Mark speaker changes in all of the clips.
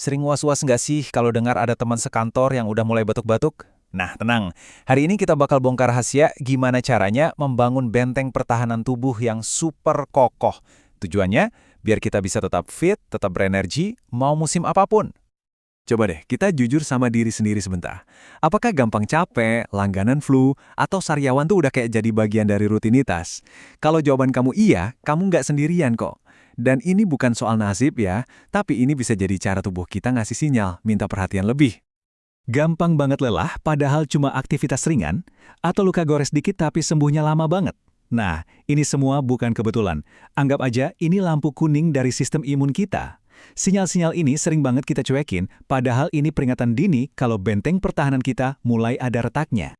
Speaker 1: Sering was-was nggak sih kalau dengar ada teman sekantor yang udah mulai batuk-batuk? Nah, tenang. Hari ini kita bakal bongkar rahasia gimana caranya membangun benteng pertahanan tubuh yang super kokoh. Tujuannya, biar kita bisa tetap fit, tetap berenergi, mau musim apapun.
Speaker 2: Coba deh, kita jujur sama diri sendiri sebentar. Apakah gampang capek, langganan flu, atau sariawan tuh udah kayak jadi bagian dari rutinitas? Kalau jawaban kamu iya, kamu nggak sendirian kok. Dan ini bukan soal nasib ya, tapi ini bisa jadi cara tubuh kita ngasih sinyal, minta perhatian lebih. Gampang banget lelah, padahal cuma aktivitas ringan, atau luka gores dikit tapi sembuhnya lama banget. Nah, ini semua bukan kebetulan. Anggap aja ini lampu kuning dari sistem imun kita. Sinyal-sinyal ini sering banget kita cuekin, padahal ini peringatan dini kalau benteng pertahanan kita mulai ada retaknya.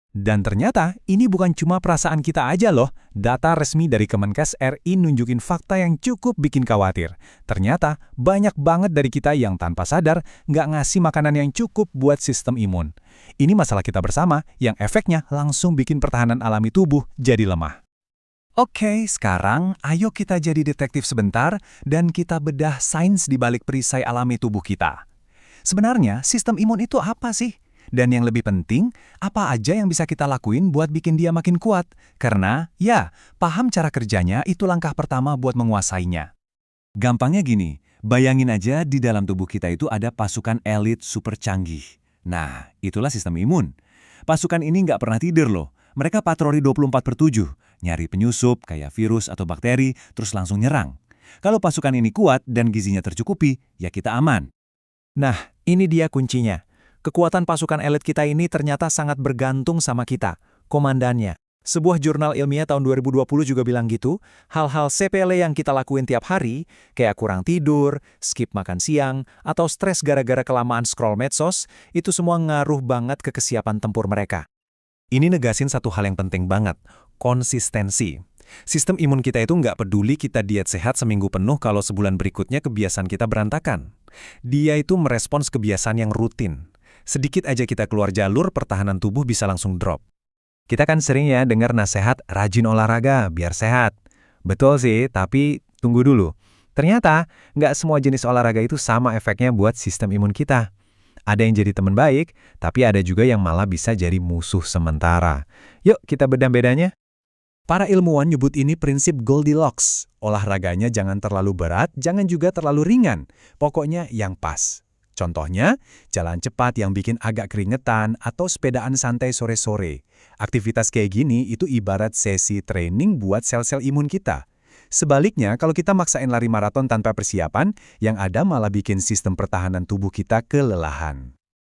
Speaker 1: Dan ternyata ini bukan cuma perasaan kita aja loh. Data resmi dari Kemenkes RI nunjukin fakta yang cukup bikin khawatir. Ternyata banyak banget dari kita yang tanpa sadar nggak ngasih makanan yang cukup buat sistem imun. Ini masalah kita bersama yang efeknya langsung bikin pertahanan alami tubuh jadi lemah. Oke, sekarang ayo kita jadi detektif sebentar dan kita bedah sains di balik perisai alami tubuh kita. Sebenarnya, sistem imun itu apa sih? Dan yang lebih penting, apa aja yang bisa kita lakuin buat bikin dia makin kuat? Karena, ya, paham cara kerjanya itu langkah pertama buat menguasainya.
Speaker 2: Gampangnya gini, bayangin aja di dalam tubuh kita itu ada pasukan elit super canggih. Nah, itulah sistem imun. Pasukan ini nggak pernah tidur loh. Mereka patroli 24/7, nyari penyusup kayak virus atau bakteri, terus langsung nyerang. Kalau pasukan ini kuat dan gizinya tercukupi, ya kita aman.
Speaker 1: Nah, ini dia kuncinya. Kekuatan pasukan elit kita ini ternyata sangat bergantung sama kita, komandannya. Sebuah jurnal ilmiah tahun 2020 juga bilang gitu, hal-hal sepele yang kita lakuin tiap hari, kayak kurang tidur, skip makan siang, atau stres gara-gara kelamaan scroll medsos, itu semua ngaruh banget ke kesiapan tempur mereka. Ini negasin satu hal yang penting banget, konsistensi. Sistem imun kita itu nggak peduli kita diet sehat seminggu penuh kalau sebulan berikutnya kebiasaan kita berantakan. Dia itu merespons kebiasaan yang rutin. Sedikit aja kita keluar jalur, pertahanan tubuh bisa langsung drop. Kita kan sering ya dengar nasihat rajin olahraga biar sehat. Betul sih, tapi tunggu dulu. Ternyata nggak semua jenis olahraga itu sama efeknya buat sistem imun kita. Ada yang jadi teman baik, tapi ada juga yang malah bisa jadi musuh sementara. Yuk kita bedah bedanya. Para ilmuwan nyebut ini prinsip Goldilocks. Olahraganya jangan terlalu berat, jangan juga terlalu ringan. Pokoknya yang pas. Contohnya, jalan cepat yang bikin agak keringetan atau sepedaan santai sore-sore. Aktivitas kayak gini itu ibarat sesi training buat sel-sel imun kita. Sebaliknya, kalau kita maksain lari maraton tanpa persiapan, yang ada malah bikin sistem pertahanan tubuh kita kelelahan.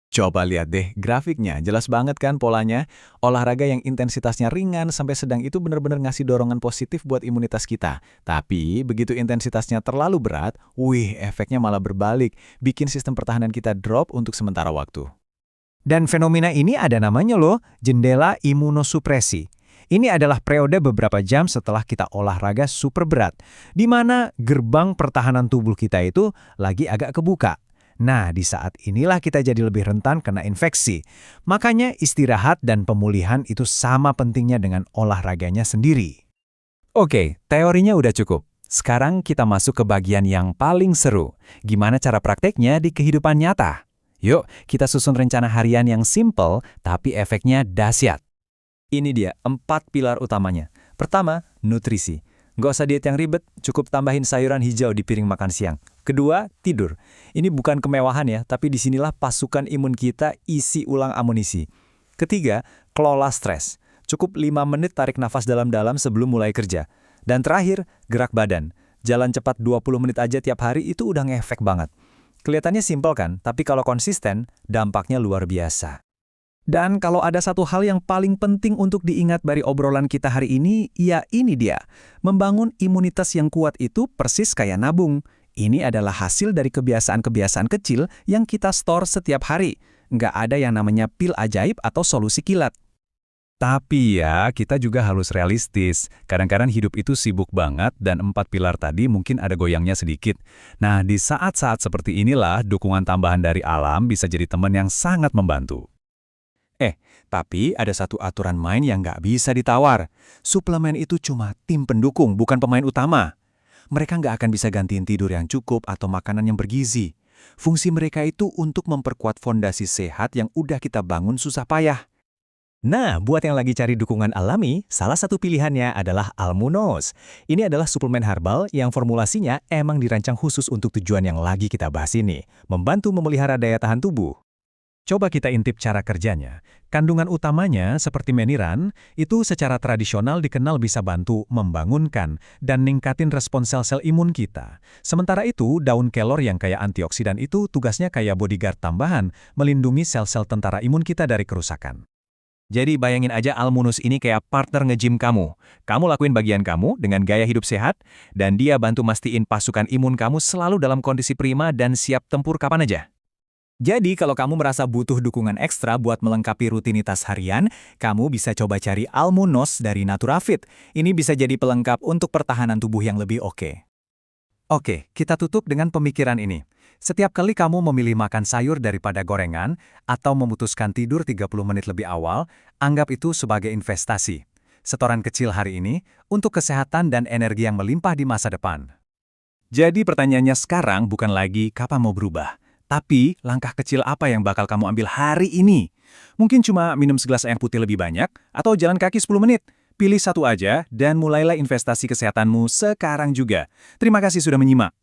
Speaker 1: Coba lihat deh grafiknya, jelas banget kan polanya? Olahraga yang intensitasnya ringan sampai sedang itu benar-benar ngasih dorongan positif buat imunitas kita. Tapi, begitu intensitasnya terlalu berat, efeknya malah berbalik, bikin sistem pertahanan kita drop untuk sementara waktu. Dan fenomena ini ada namanya loh, jendela imunosupresi. Ini adalah periode beberapa jam setelah kita olahraga super berat, di mana gerbang pertahanan tubuh kita itu lagi agak kebuka. Nah, di saat inilah kita jadi lebih rentan kena infeksi. Makanya istirahat dan pemulihan itu sama pentingnya dengan olahraganya sendiri. Oke, teorinya udah cukup. Sekarang kita masuk ke bagian yang paling seru. Gimana cara prakteknya di kehidupan nyata? Yuk, kita susun rencana harian yang simple tapi efeknya dahsyat. Ini dia 4 pilar utamanya. Pertama, nutrisi. Nggak usah diet yang ribet, cukup tambahin sayuran hijau di piring makan siang. Kedua, tidur. Ini bukan kemewahan ya, tapi disinilah pasukan imun kita isi ulang amunisi. Ketiga, kelola stres. Cukup 5 menit tarik nafas dalam-dalam sebelum mulai kerja. Dan terakhir, gerak badan. Jalan cepat 20 menit aja tiap hari itu udah ngefek banget. Kelihatannya simpel kan, tapi kalau konsisten, dampaknya luar biasa. Dan kalau ada satu hal yang paling penting untuk diingat dari obrolan kita hari ini, ya ini dia. Membangun imunitas yang kuat itu persis kayak nabung. Ini adalah hasil dari kebiasaan-kebiasaan kecil yang kita store setiap hari. Nggak ada yang namanya pil ajaib atau solusi kilat. Tapi ya, kita juga harus realistis. Kadang-kadang hidup itu sibuk banget dan 4 pilar tadi mungkin ada goyangnya sedikit. Nah, di saat-saat seperti inilah, dukungan tambahan dari alam bisa jadi teman yang sangat membantu. Tapi ada satu aturan main yang nggak bisa ditawar. Suplemen itu cuma tim pendukung, bukan pemain utama. Mereka nggak akan bisa gantiin tidur yang cukup atau makanan yang bergizi.
Speaker 2: Fungsi mereka itu untuk memperkuat fondasi sehat yang udah kita bangun susah payah.
Speaker 1: Nah, buat yang lagi cari dukungan alami, salah satu pilihannya adalah Almunos. Ini adalah suplemen herbal yang formulasinya emang dirancang khusus untuk tujuan yang lagi kita bahas ini, membantu memelihara daya tahan tubuh. Coba kita intip cara kerjanya. Kandungan utamanya, seperti meniran, itu secara tradisional dikenal bisa bantu membangunkan dan ningkatin respons sel-sel imun kita. Sementara itu, daun kelor yang kaya antioksidan itu tugasnya kayak bodyguard tambahan, melindungi sel-sel tentara imun kita dari kerusakan. Jadi bayangin aja Almunus ini kayak partner nge-gym kamu. Kamu lakuin bagian kamu dengan gaya hidup sehat, dan dia bantu mastiin pasukan imun kamu selalu dalam kondisi prima dan siap tempur kapan aja. Jadi kalau kamu merasa butuh dukungan ekstra buat melengkapi rutinitas harian, kamu bisa coba cari Almunos dari Naturafit. Ini bisa jadi pelengkap untuk pertahanan tubuh yang lebih oke. Oke, kita tutup dengan pemikiran ini. Setiap kali kamu memilih makan sayur daripada gorengan, atau memutuskan tidur 30 menit lebih awal, anggap itu sebagai investasi. Setoran kecil hari ini, untuk kesehatan dan energi yang melimpah di masa depan. Jadi pertanyaannya sekarang bukan lagi kapan mau berubah, tapi langkah kecil apa yang bakal kamu ambil hari ini? Mungkin cuma minum segelas air putih lebih banyak, atau jalan kaki 10 menit. Pilih satu aja dan mulailah investasi kesehatanmu sekarang juga. Terima kasih sudah menyimak.